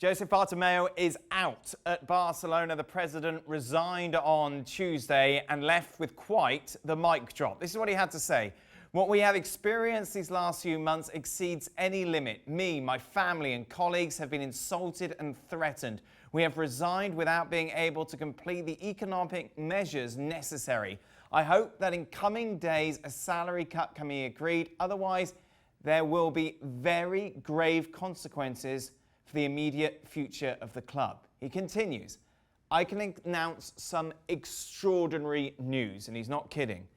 Josep Bartomeu is out at Barcelona. The president resigned on Tuesday and left with quite the mic drop. This is what he had to say. What we have experienced these last few months exceeds any limit. Me, my family and colleagues have been insulted and threatened. We have resigned without being able to complete the economic measures necessary. I hope that in coming days a salary cut can be agreed. Otherwise, there will be very grave consequences for the immediate future of the club. He continues, I can announce some extraordinary news, and he's not kidding.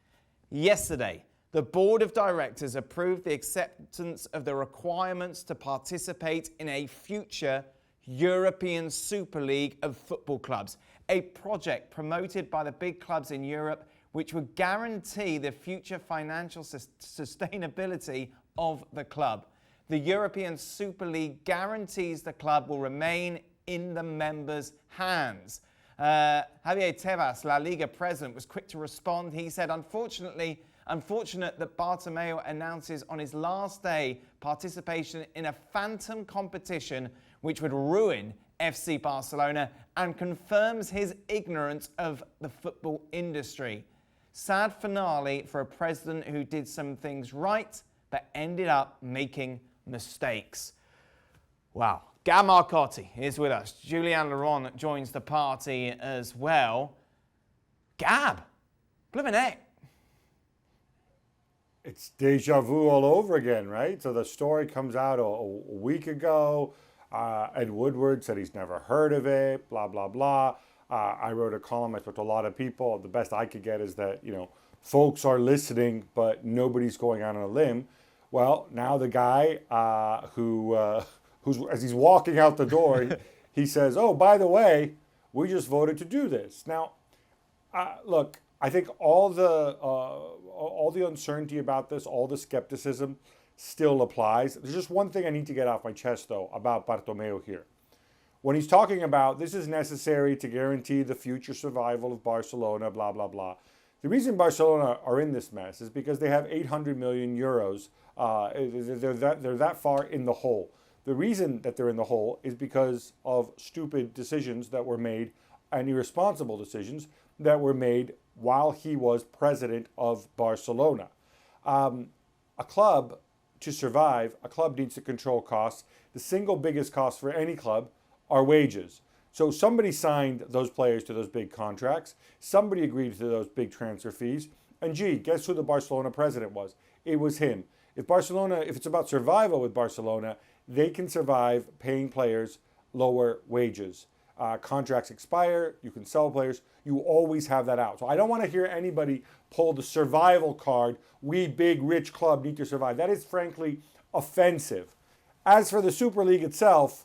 Yesterday, the board of directors approved the acceptance of the requirements to participate in a future European Super League of football clubs, a project promoted by the big clubs in Europe which would guarantee the future financial sustainability of the club. The European Super League guarantees the club will remain in the members' hands. Javier Tebas, La Liga president, was quick to respond. He said, unfortunate that Bartomeu announces on his last day participation in a phantom competition which would ruin FC Barcelona and confirms his ignorance of the football industry. Sad finale for a president who did some things right but ended up making mistakes. Wow. Gab Marcotti is with us. Julien Laurent joins the party as well. Gab, blimmin' heck. It's deja vu all over again, right? So the story comes out a week ago. Ed Woodward said he's never heard of it, blah, blah, blah. I wrote a column, I spoke to a lot of people. The best I could get is that, folks are listening, but nobody's going out on a limb. Well, now the guy who's as he's walking out the door, he says, oh, by the way, we just voted to do this. Now, look, I think all the uncertainty about this, all the skepticism still applies. There's just one thing I need to get off my chest, though, about Bartomeu here. When he's talking about this is necessary to guarantee the future survival of Barcelona, blah, blah, blah. The reason Barcelona are in this mess is because they have 800 million euros. They're that far in the hole. The reason that they're in the hole is because of stupid decisions that were made and irresponsible decisions that were made while he was president of Barcelona. A club, to survive, a club needs to control costs. The single biggest cost for any club are wages. So somebody signed those players to those big contracts. Somebody agreed to those big transfer fees. And gee, guess who the Barcelona president was? It was him. If it's about survival with Barcelona, they can survive paying players lower wages. Contracts expire, you can sell players, you always have that out. So I don't want to hear anybody pull the survival card, we big rich club need to survive. That is frankly offensive. As for the Super League itself,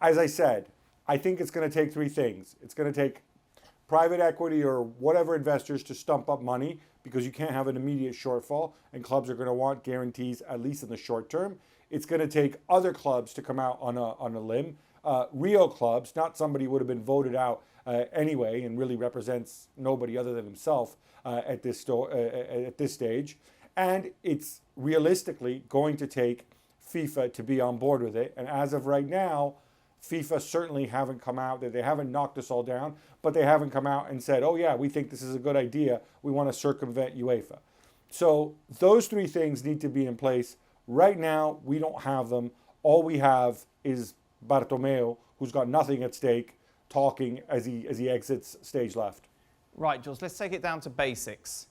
as I said, I think it's going to take three things. It's going to take private equity or whatever investors to stump up money because you can't have an immediate shortfall and clubs are going to want guarantees at least in the short term. It's going to take other clubs to come out on a limb. Real clubs, not somebody who would have been voted out anyway and really represents nobody other than himself at this stage. And it's realistically going to take FIFA to be on board with it. And as of right now, FIFA certainly haven't come out, they haven't knocked us all down, but they haven't come out and said, oh yeah, we think this is a good idea. We want to circumvent UEFA. So those three things need to be in place. Right now, we don't have them. All we have is Bartomeu, who's got nothing at stake, talking as he exits stage left. Right, Jules, let's take it down to basics.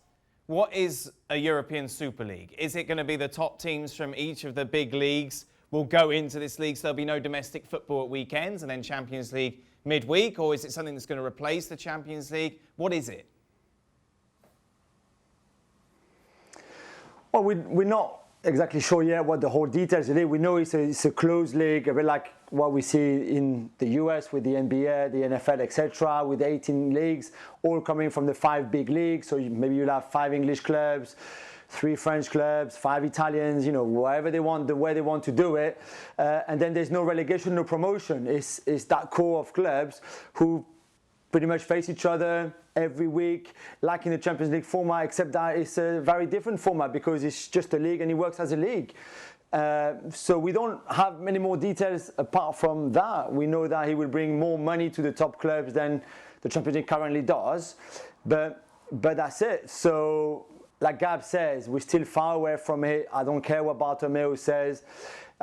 What is a European Super League? Is it going to be the top teams from each of the big leagues will go into this league, so there'll be no domestic football at weekends and then Champions League midweek? Or is it something that's going to replace the Champions League? What is it? Well, we're not exactly sure yet what the whole details are. We know it's a closed league, a bit like what we see in the US with the NBA, the NFL, etc., with 18 leagues, all coming from the 5 big leagues. So maybe you'll have 5 English clubs, 3 French clubs, 5 Italians, wherever they want, the way they want to do it. And then there's no relegation, no promotion. It's that core of clubs who pretty much face each other every week, like in the Champions League format, except that it's a very different format because it's just a league and it works as a league. So we don't have many more details apart from that. We know that he will bring more money to the top clubs than the Champions League currently does, but that's it. So like Gab says, we're still far away from it. I don't care what Bartomeus says.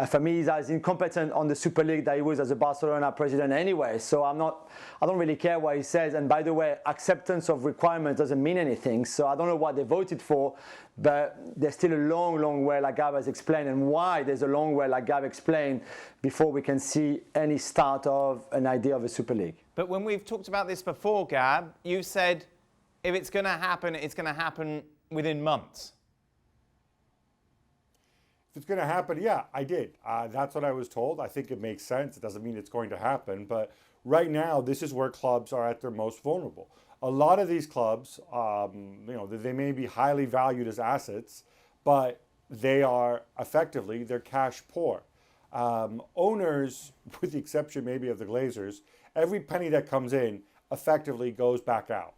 For me, he's as incompetent on the Super League that he was as a Barcelona president anyway. So I don't really care what he says. And by the way, acceptance of requirements doesn't mean anything. So I don't know what they voted for, but there's still a long, long way, like Gab has explained, and why there's a long way, like Gab explained, before we can see any start of an idea of a Super League. But when we've talked about this before, Gab, you said if it's going to happen, it's going to happen within months. If it's going to happen, yeah, I did. That's what I was told. I think it makes sense. It doesn't mean it's going to happen. But right now, this is where clubs are at their most vulnerable. A lot of these clubs, they may be highly valued as assets, but they are effectively, they're cash poor. Owners, with the exception maybe of the Glazers, every penny that comes in effectively goes back out,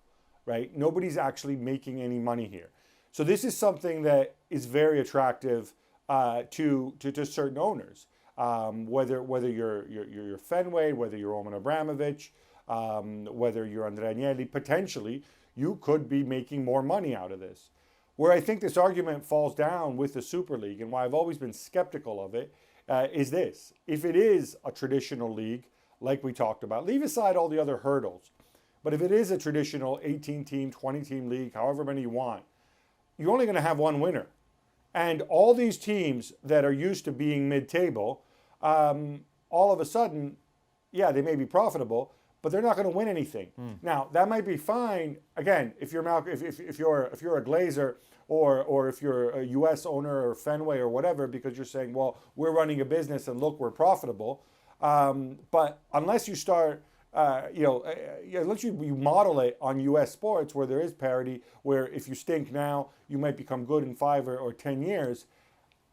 right? Nobody's actually making any money here. So this is something that is very attractive to certain owners, whether you're Fenway, whether you're Roman Abramovich, whether you're Andrea Agnelli, potentially you could be making more money out of this. Where I think this argument falls down with the Super League, and why I've always been skeptical of it, is this. If it is a traditional league, like we talked about, leave aside all the other hurdles, but if it is a traditional 18-team, 20-team league, however many you want, you're only going to have one winner. And all these teams that are used to being mid-table, all of a sudden, yeah, they may be profitable, but they're not going to win anything. Now, that might be fine. Again, if you're if you're a Glazer or if you're a U.S. owner or Fenway or whatever, because you're saying, well, we're running a business and look, we're profitable. But unless you start, unless you model it on U.S. sports where there is parity, where if you stink now, you might become good in 5 or 10 years,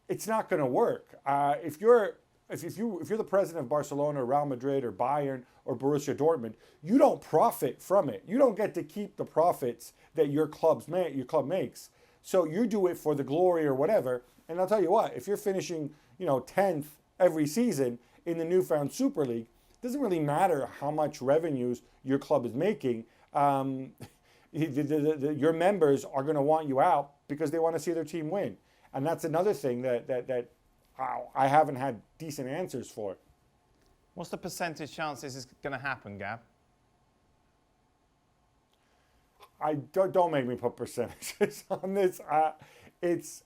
it's not going to work. If you're the president of Barcelona, Real Madrid, or Bayern, or Borussia Dortmund, you don't profit from it. You don't get to keep the profits that your club makes. So you do it for the glory or whatever. And I'll tell you what, if you're finishing, 10th every season in the newfound Super League, it doesn't really matter how much revenues your club is making. Your members are going to want you out because they want to see their team win. And that's another thing that I haven't had decent answers for. What's the percentage chance this is going to happen, Gab? Don't make me put percentages on this. It's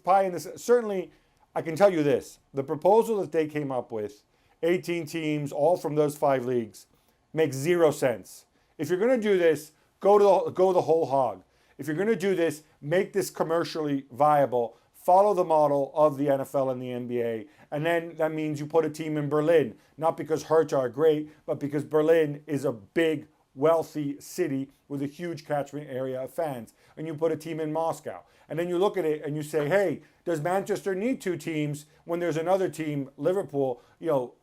pie in this. Certainly, I can tell you this: the proposal that they came up with, 18 teams, all from those 5 leagues, makes 0 sense. If you're going to do this, go the whole hog. If you're going to do this, make this commercially viable. Follow the model of the NFL and the NBA. And then that means you put a team in Berlin, not because Hertha are great, but because Berlin is a big, wealthy city with a huge catchment area of fans. And you put a team in Moscow. And then you look at it and you say, hey, does Manchester need 2 teams when there's another team, Liverpool,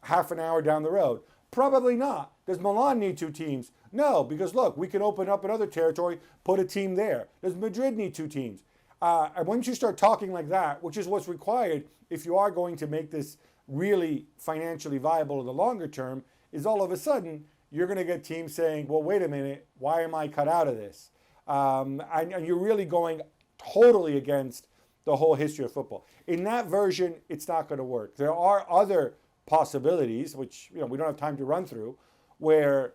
half an hour down the road? Probably not. Does Milan need 2 teams? No, because look, we can open up another territory, put a team there. Does Madrid need 2 teams? And once you start talking like that, which is what's required if you are going to make this really financially viable in the longer term, is all of a sudden you're going to get teams saying, well, wait a minute, why am I cut out of this? And you're really going totally against the whole history of football. In that version, it's not going to work. There are other possibilities, which we don't have time to run through, where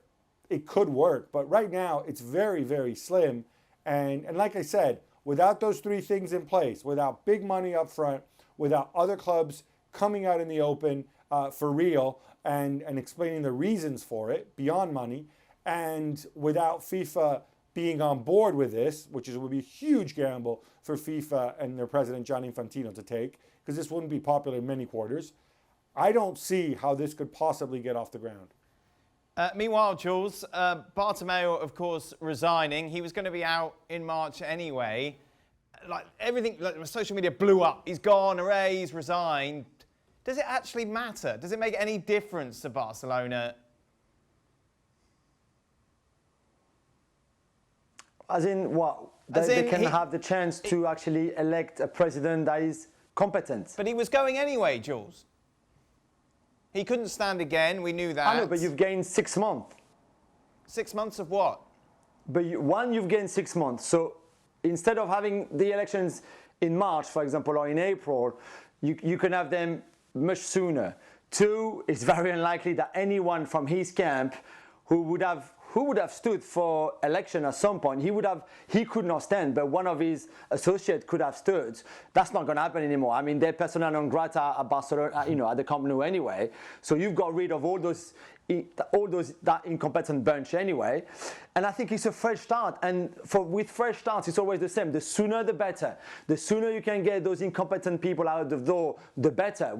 it could work. But right now, it's very, very slim. And like I said, without those 3 things in place, without big money up front, without other clubs coming out in the open for real and explaining the reasons for it beyond money, and without FIFA being on board with this, which would be a huge gamble for FIFA and their president, Gianni Infantino, to take, because this wouldn't be popular in many quarters, I don't see how this could possibly get off the ground. Meanwhile, Jules, Bartomeu, of course, resigning. He was going to be out in March anyway. Everything, social media blew up. He's gone, hooray, he's resigned. Does it actually matter? Does it make any difference to Barcelona? As in what? They can have the chance to actually elect a president that is competent. But he was going anyway, Jules. He couldn't stand again, we knew that. I know, but you've gained 6 months. 6 months of what? But you've gained 6 months. So instead of having the elections in March, for example, or in April, you can have them much sooner. 2, it's very unlikely that anyone from his camp who would have stood for election at some point, he could not stand, but one of his associates could have stood. That's not going to happen anymore. I mean, they're persona non grata at Barcelona, at the Camp Nou anyway. So you've got rid of all those that incompetent bunch anyway. And I think it's a fresh start. And with fresh starts, it's always the same. The sooner, the better. The sooner you can get those incompetent people out the door, the better.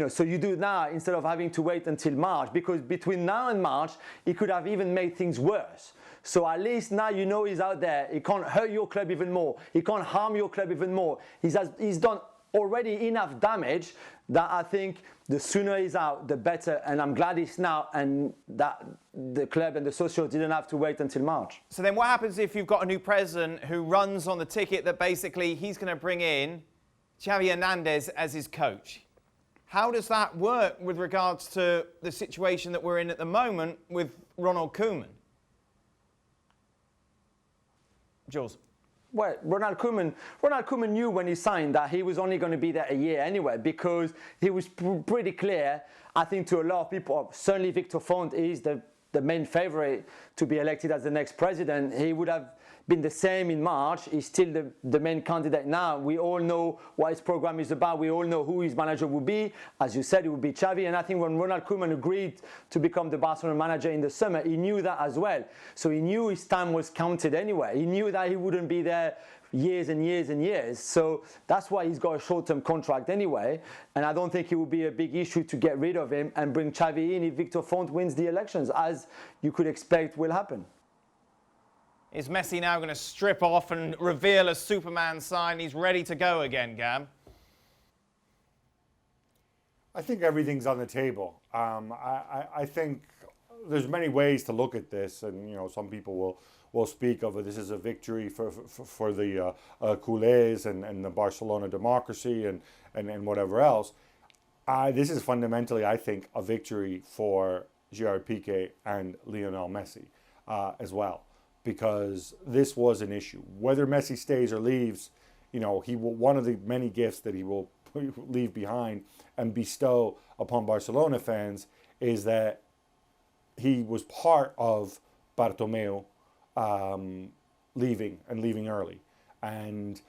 So you do now instead of having to wait until March, because between now and March, it could have even made things worse. So at least now you know he's out there. He can't hurt your club even more. He can't harm your club even more. He's done already enough damage that I think the sooner he's out, the better. And I'm glad he's now, and that the club and the socios didn't have to wait until March. So then what happens if you've got a new president who runs on the ticket that basically he's going to bring in Xavi Hernandez as his coach? How does that work with regards to the situation that we're in at the moment with Ronald Koeman? Jules? Well, Ronald Koeman knew when he signed that he was only going to be there a year anyway, because he was pretty clear, I think, to a lot of people. Certainly Victor Font is the main favorite to be elected as the next president. He would have been the same in March. He's still the main candidate now. We all know what his program is about. We all know who his manager will be. As you said, it would be Xavi. And I think when Ronald Koeman agreed to become the Barcelona manager in the summer, he knew that as well. So he knew his time was counted anyway. He knew that he wouldn't be there years and years and years. So that's why he's got a short-term contract anyway. And I don't think it will be a big issue to get rid of him and bring Xavi in if Victor Font wins the elections, as you could expect will happen. Is Messi now going to strip off and reveal a Superman sign? He's ready to go again, Gab. I think everything's on the table. I think there's many ways to look at this, and some people will speak of it. This is a victory for the culés and the Barcelona democracy and whatever else. This is fundamentally, I think, a victory for Gerard Pique and Lionel Messi as well, because this was an issue. Whether Messi stays or leaves, one of the many gifts that he will leave behind and bestow upon Barcelona fans is that he was part of Bartomeu leaving early. And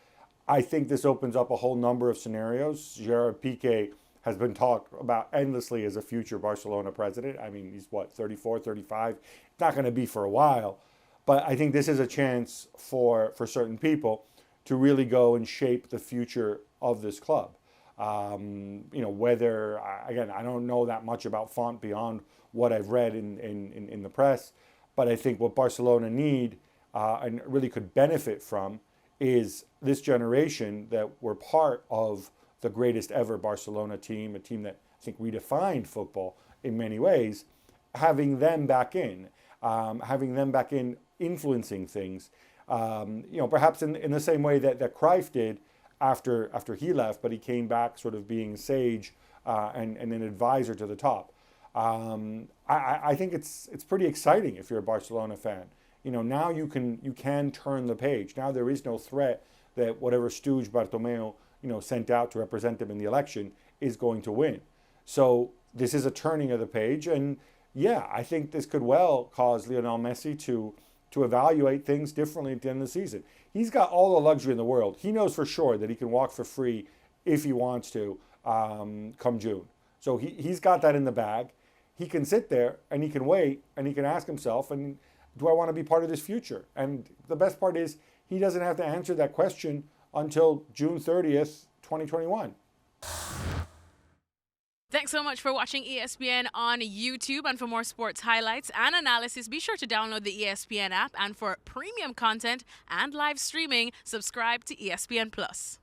I think this opens up a whole number of scenarios. Gerard Pique has been talked about endlessly as a future Barcelona president. I mean, he's 34, 35. It's not going to be for a while. But I think this is a chance for certain people to really go and shape the future of this club. Whether, again, I don't know that much about Font beyond what I've read in the press, but I think what Barcelona need and really could benefit from is this generation that were part of the greatest ever Barcelona team, a team that I think redefined football in many ways, having them back in. Influencing things, perhaps in the same way that Cruyff did after he left, but he came back sort of being sage and an advisor to the top. I think it's pretty exciting if you're a Barcelona fan. Now you can turn the page. Now there is no threat that whatever stooge Bartomeu sent out to represent him in the election is going to win. So this is a turning of the page, and yeah, I think this could well cause Lionel Messi to evaluate things differently at the end of the season. He's got all the luxury in the world. He knows for sure that he can walk for free if he wants to come June. So he's got that in the bag. He can sit there and he can wait and he can ask himself, and do I want to be part of this future? And the best part is he doesn't have to answer that question until June 30th, 2021. Thanks so much for watching ESPN on YouTube. And for more sports highlights and analysis, be sure to download the ESPN app. And for premium content and live streaming, subscribe to ESPN Plus.